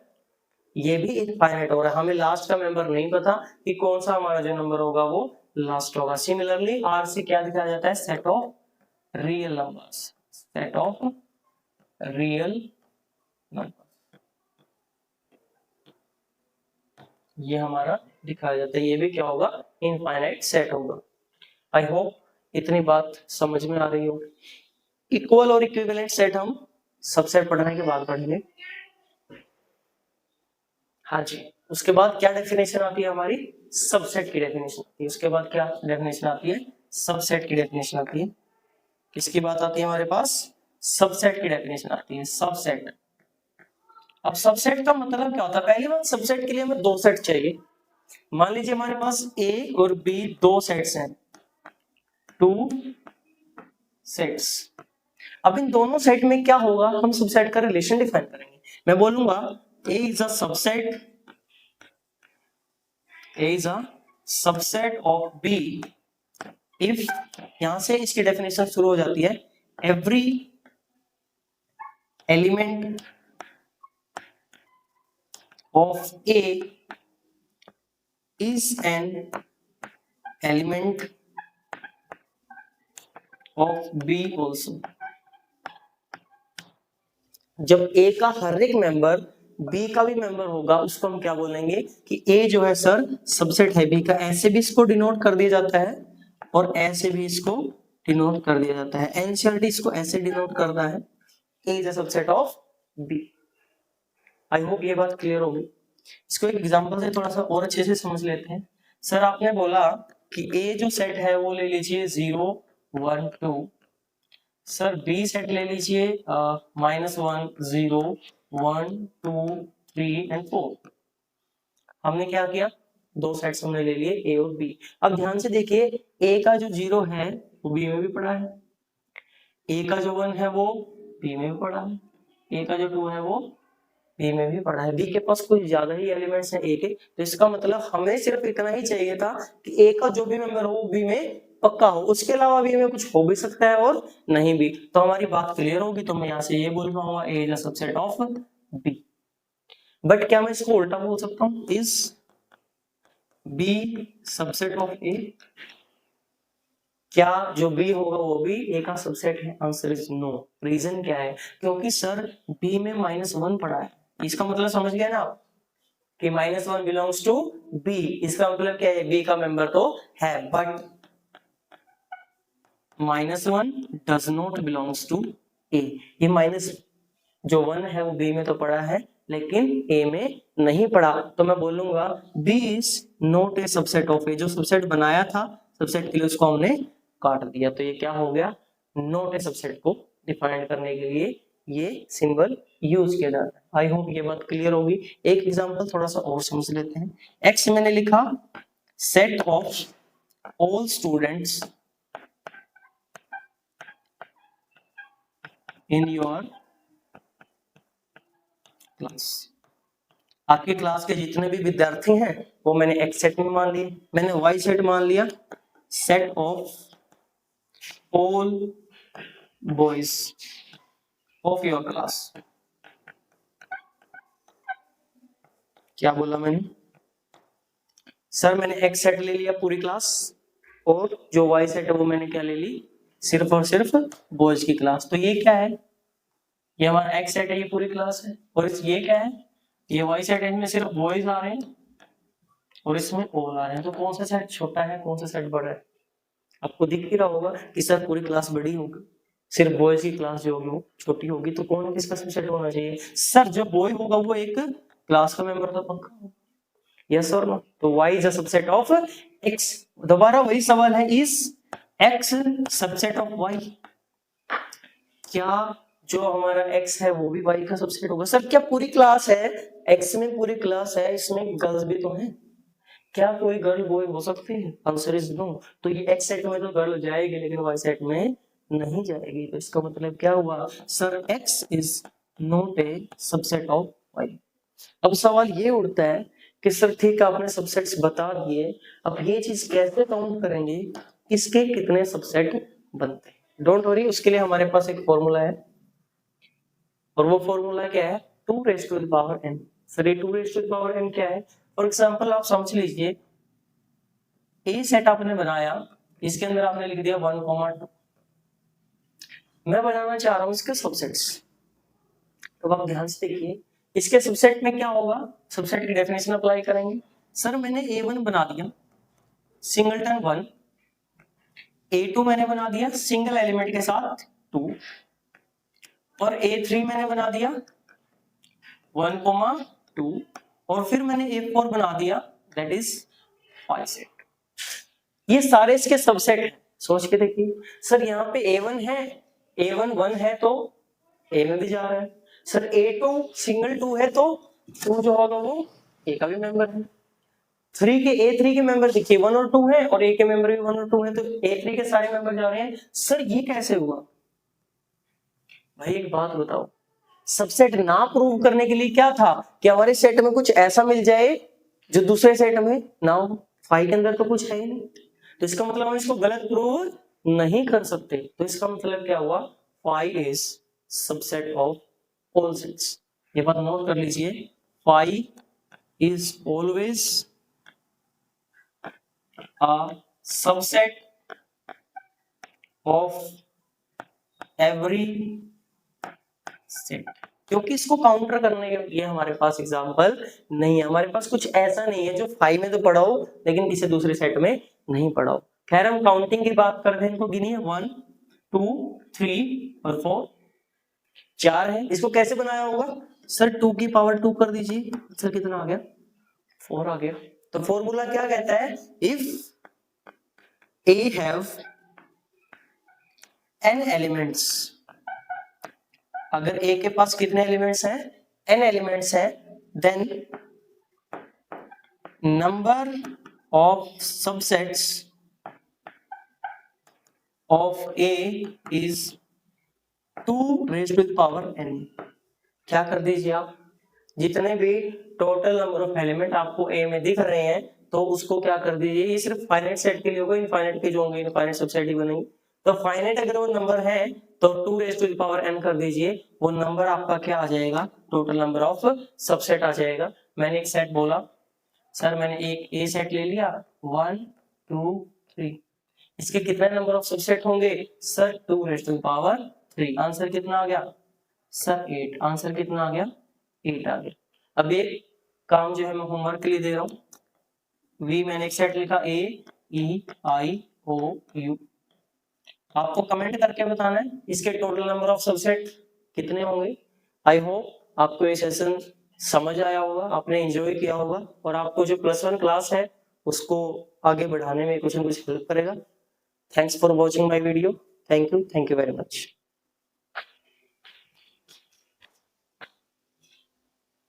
ये भी इनफाइनाइट हो रहा है, हमें लास्ट का मेंबर नहीं पता कि कौन सा हमारा जो नंबर होगा वो लास्ट होगा। सिमिलरली आर से क्या दिखाया जाता है, set of real numbers, set of real number, ये हमारा दिखाया जाता है। ये भी क्या होगा, इनफाइनाइट सेट होगा। आई होप इतनी बात समझ में आ रही हो। इक्वल और इक्विवेलेंट सेट हम सबसेट पढ़ने के बाद पढ़ेंगे। हाँ जी, उसके बाद क्या डेफिनेशन आती है हमारी, सबसेट की डेफिनेशन आती है। उसके बाद क्या डेफिनेशन आती है, सबसेट की डेफिनेशन आती है। किसकी बात आती है हमारे पास, सबसेट की डेफिनेशन आती है, सबसेट। अब सबसेट का मतलब क्या होता है, पहली बात सबसेट के लिए हमें दो सेट चाहिए। मान लीजिए हमारे पास ए और बी दो सेट्स हैं, टू सेट्स। अब इन दोनों सेट में क्या होगा, हम सबसेट का रिलेशन डिफाइन करेंगे। मैं बोलूंगा A is a subset, A is a subset of B if, यहां से इसकी डेफिनेशन शुरू हो जाती है, every element of A is an element of B also। जब A का हर एक मेंबर B का भी मेंबर होगा उसको हम क्या बोलेंगे कि A जो है सर सबसेट है B का। ऐसे भी इसको डिनोट कर दिया जाता है और ऐसे भी इसको डिनोट कर दिया जाता है। एनसीईआरटी इसको ऐसे डिनोट करता है, A is a subset of B। I hope ये बात क्लियर होगी। इसको एक एग्जांपल से थोड़ा सा और अच्छे से समझ लेते हैं। सर आपने बोला कि A जो सेट है वो ले लीजिए 0 1 2, सर बी सेट ले लीजिए -1 0 1 2 3 एंड 4। हमने क्या किया, दो सेट्स हमने ले लिए ए और बी। अब ध्यान से देखिए, ए का जो 0 है वो बी में भी पड़ा है, ए का जो 1 है वो बी में भी पड़ा है, ए का जो 2 है वो बी में भी पड़ा है। बी के पास कुछ ज्यादा ही एलिमेंट्स हैं ए के, तो इसका मतलब हमें सिर्फ इतना ही चाहिए था कि ए का जो भी मेंबर हो वो बी में पक्का हो, उसके अलावा बी में कुछ हो भी सकता है और नहीं भी। तो हमारी बात क्लियर होगी। तो मैं यहाँ से ये बोल पाऊंगा A is a subset of B. But क्या मैं इसको उल्टा बोल सकता हूँ, is B subset of A? क्या जो बी होगा वो भी ए का सबसेट है? Answer is no. रीजन क्या है, क्योंकि सर बी में -1 पड़ा है। इसका मतलब समझ गए ना आप कि -1 बिलोंग्स टू बी। इसका मतलब क्या है, बी का मेंबर तो है, but -1 does not belongs to A. ये माइनस जो 1 है वो बी में तो पड़ा है लेकिन ए में नहीं पड़ा। तो मैं बोलूंगा B is not a subset of A. जो सबसेट बनाया था सबसेट के लिए उसको हमने काट दिया। तो ये क्या हो गया, नॉट ए सबसेट को डिफाइन करने के लिए ये सिंबल यूज किया जाता है। आई होप ये बात क्लियर होगी। एक एग्जांपल थोड़ा सा और समझ लेते हैं। एक्स मैंने लिखा set of all students in your class. आपकी क्लास के जितने भी विद्यार्थी हैं वो मैंने एक्स सेट में मान लिए, मैंने वाई सेट मान लिया। Set of all boys of your class. क्या बोला मैंने, सर मैंने एक्स सेट ले लिया पूरी क्लास और जो वाई सेट है वो मैंने क्या ले ली, सिर्फ और सिर्फ बॉयज की क्लास। तो ये क्या है, ये हमारा एक्स सेट है, ये पूरी क्लास है। और ये क्या है, ये वाई सेट है, इसमें सिर्फ बॉयज आ रहे हैं और इसमें ऑल आ रहे हैं। तो कौन सा सेट छोटा है कौन सा सेट बड़ा है? आपको दिख ही रहा होगा कि सर पूरी क्लास बड़ी होगी, सिर्फ बॉयज की क्लास जो होगी वो छोटी होगी। तो कौन किसका सबसेट होना चाहिए? सर जो बॉय होगा वो एक क्लास का मेंबर तो पक्का होगा, यस और नो। तो y is a subset of x। दोबारा वही सवाल है, is x subset of y? क्या जो हमारा x है वो भी y का सबसेट होगा। सर क्या पूरी क्लास है, x में पूरी क्लास है, इसमें गर्ल्स भी तो हैं, क्या कोई गर्ल बॉय हो सकती है? Answer is no. तो ये x सेट में तो गर्ल जाएगी लेकिन y सेट में नहीं जाएगी। तो इसका मतलब क्या हुआ sir, x is not a subset of y। अब सवाल ये उठता है कि सर ठीक है आपने सबसेट्स बता दिए, अब ये चीज कैसे काउंट करेंगे, किसके कितने सबसेट बनते हैं? डोंट वरी, उसके लिए हमारे पास एक फॉर्मूला है और वो फॉर्मूला क्या है, 2 raise to the power n। Sir ये 2 raise to the power n क्या है? फॉर एग्जांपल आप समझ लीजिए ए सेट आपने बनाया, इसके अंदर आपने लिख दिया 1,2। मैं बनाना चाह रहा हूं इसके सबसेट्स, तो आप ध्यान से देखिए इसके सबसेट में क्या होगा, सबसेट की डेफिनेशन अप्लाई करेंगे। सर मैंने A1 बना दिया सिंगलटन 1, A2 मैंने बना दिया सिंगल एलिमेंट के साथ 2, और A3 मैंने बना दिया 1,2, और फिर मैंने A4 बना दिया दैट इज 5 सेट। ये सारे इसके सबसेट हैं। सोच के देखिए सर यहाँ पे A1 है, A1 1 है तो A में भी जा रहा है। सर A2 सिंगल 2 है तो 2 जो होगा वो A का भी मेंबर है। A3 के मेंबर देखिए 1 और 2 है और A के मेंबर भी 1 और 2 है, तो A3 के सारे मेंबर जा रहे हैं। सर ये कैसे हुआ भाई? एक बात बताओ, सबसेट ना प्रूव करने के लिए क्या था कि हमारे सेट में कुछ ऐसा मिल जाए जो दूसरे सेट में ना हो। फाइव के अंदर तो कुछ है ही नहीं, तो इसका मतलब हम इसको गलत प्रूव नहीं कर सकते। तो इसका मतलब क्या हुआ, five is subset of all sets. ये बात नोट कर लीजिए, five is always a subset of every set. क्योंकि इसको काउंटर करने के लिए हमारे पास एग्जांपल नहीं है, हमारे पास कुछ ऐसा नहीं है जो 5 में तो पढ़ा हो लेकिन किसी दूसरे सेट में नहीं पढ़ा हो। खैर हम काउंटिंग की बात करते हैं, इनको गिनिए 1 2 3 और 4, 4 है। इसको कैसे बनाया होगा सर, 2 की पावर 2 कर दीजिए, सर कितना आ गया 4 आ गया। तो फॉर्मूला क्या कहता है, if A have n elements, अगर ए के पास कितने एलिमेंट्स हैं, n एलिमेंट्स हैं, then number of subsets of A is 2 raise to the power n। क्या कर दीजिए आप, जितने भी टोटल नंबर ऑफ एलिमेंट आपको ए में दिख रहे हैं तो उसको क्या कर दीजिए, ये सिर्फ फाइनाइट सेट के लिए होगा, इनफाइनाइट के जो होंगे इनफाइनाइट सबसेट ही बनेंगे। तो फाइनाइट अगर वो नंबर है तो 2 raise to the power n कर दीजिए, वो नंबर आपका क्या आ जाएगा, टोटल नंबर ऑफ सबसेट आ जाएगा। मैंने एक सेट बोला, सर मैंने एक ए सेट ले लिया 1 2 3, इसके कितने नंबर ऑफ सबसेट होंगे sir, 2 raise to the power 3। Answer कितना आ गया सर 8। आंसर कितना आ गया 8 आ गया। अब ये काम जो है मैं होमवर्क के लिए दे रहा हूँ, वी मैंने एक सेट लिखा ए ई आई ओ यू, आपको कमेंट करके बताना है इसके टोटल नंबर ऑफ सबसेट कितने होंगे। आई होप आपको ये सेशन समझ आया होगा, आपने एंजॉय किया होगा और आपको जो +1 क्लास है उसको आगे बढ़ाने में कुछ न कुछ हेल्प करेगा। Thanks for watching my video. Thank you very much.